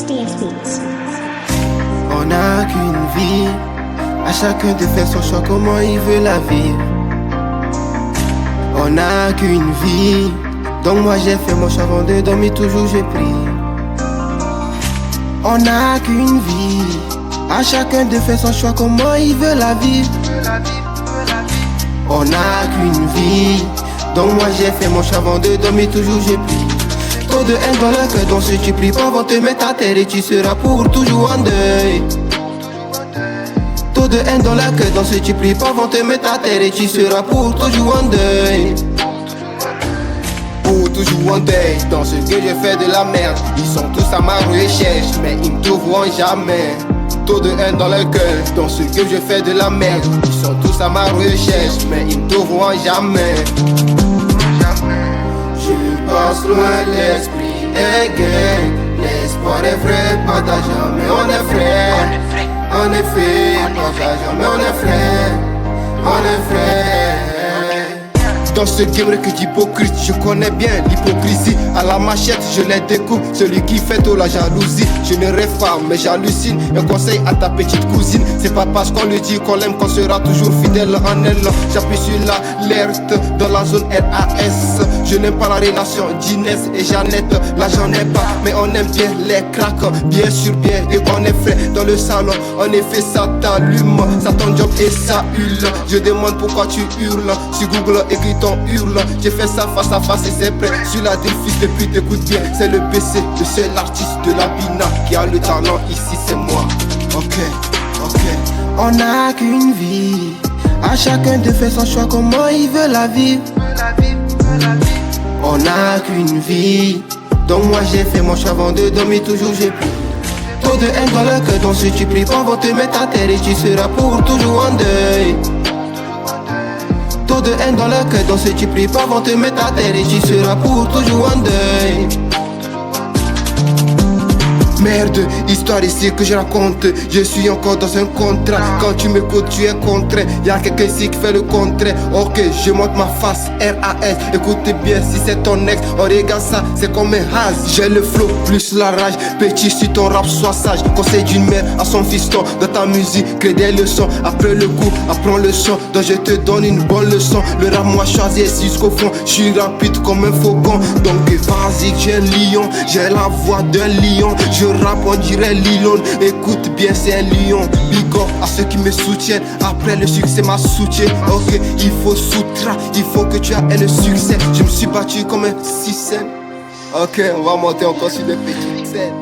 DS Beats. On n'a qu'une vie, à chacun de faire son choix, comment il veut la vivre. On n'a qu'une vie, donc moi j'ai fait mon choix avant de dormir, toujours j'ai pris. On n'a qu'une vie, à chacun de faire son choix, comment il veut la vivre. On n'a qu'une vie, donc moi j'ai fait mon choix avant de dormir, toujours j'ai pris. Trop de haine dans le cœur, donc si tu pries pas, vont te mettre à terre et tu seras pour toujours en deuil. Trop de haine dans le cœur, donc si tu pries pas, vont te mettre à terre et tu seras pour toujours en deuil. Pour toujours en deuil, dans ce que je fais de la merde. Ils sont tous à ma recherche, mais ils me trouveront jamais. Trop de haine dans le cœur, dans ce que je fais de la merde. Ils sont tous à ma recherche, mais ils me trouveront jamais. Je passe loin l'esprit égaye. L'espoir est vrai, pas d'argent, mais on est frères. En effet, pas d'argent, mais on est frères. On est frères. Dans ce game que d'hypocrite, je connais bien l'hypocrisie. À la machette, je les découpe. Celui qui fait tout la jalousie. Je ne rêve pas, mais j'hallucine. Un conseil à ta petite cousine. C'est pas parce qu'on lui dit qu'on l'aime qu'on sera toujours fidèle en elle. J'appuie sur l'alerte dans la zone RAS. Je n'aime pas la relation d'Inès et Jeannette. Là j'en ai pas, mais on aime bien les cracks. Bien sûr, bien, et on est frais dans le salon. En effet, ça t'allume. Ça ton job et ça hurle. Je demande pourquoi tu hurles. Sur Google, écris ton hurle. J'ai fait ça face à face et c'est prêt. Sur la défis depuis t'écoutes bien. C'est le PC, le seul artiste de la Bina qui a le talent ici, c'est moi. Ok. On n'a qu'une vie. À chacun de faire son choix, comment il veut la vivre. On n'a qu'une vie, donc moi j'ai fait mon choix avant de dormir, toujours j'ai pris. Trop de haine dans le cœur, donc si tu pries pas, vont te mettre à terre et tu seras pour toujours en deuil. Trop de haine dans le cœur, donc si tu pries pas, vont te mettre à terre et tu seras pour toujours en deuil. Merde, histoire ici que je raconte. Je suis encore dans un contrat. Quand tu m'écoutes, tu es contraint. Y'a quelqu'un ici qui fait le contraire. Ok, je monte ma face, RAS. Écoutez bien, si c'est ton ex, on regarde ça, c'est comme un has. J'ai le flow plus la rage. Petit, si ton rap, sois sage. Conseil d'une mère à son fiston. Dans ta musique, crée des leçons. Après le coup, apprends le son. Donc je te donne une bonne leçon. Le rap, moi, choisi jusqu'au fond. Je suis rapide comme un faucon. Donc vas-y, j'ai un lion. J'ai la voix d'un lion. Je rap, on dirait Lilon. Écoute bien, c'est un lion. Big up à ceux qui me soutiennent. Après le succès m'a soutien. Ok, il faut soutra. Il faut que tu aies le succès. Je me suis battu comme un 6. Ok, on va monter encore sur le petit scène.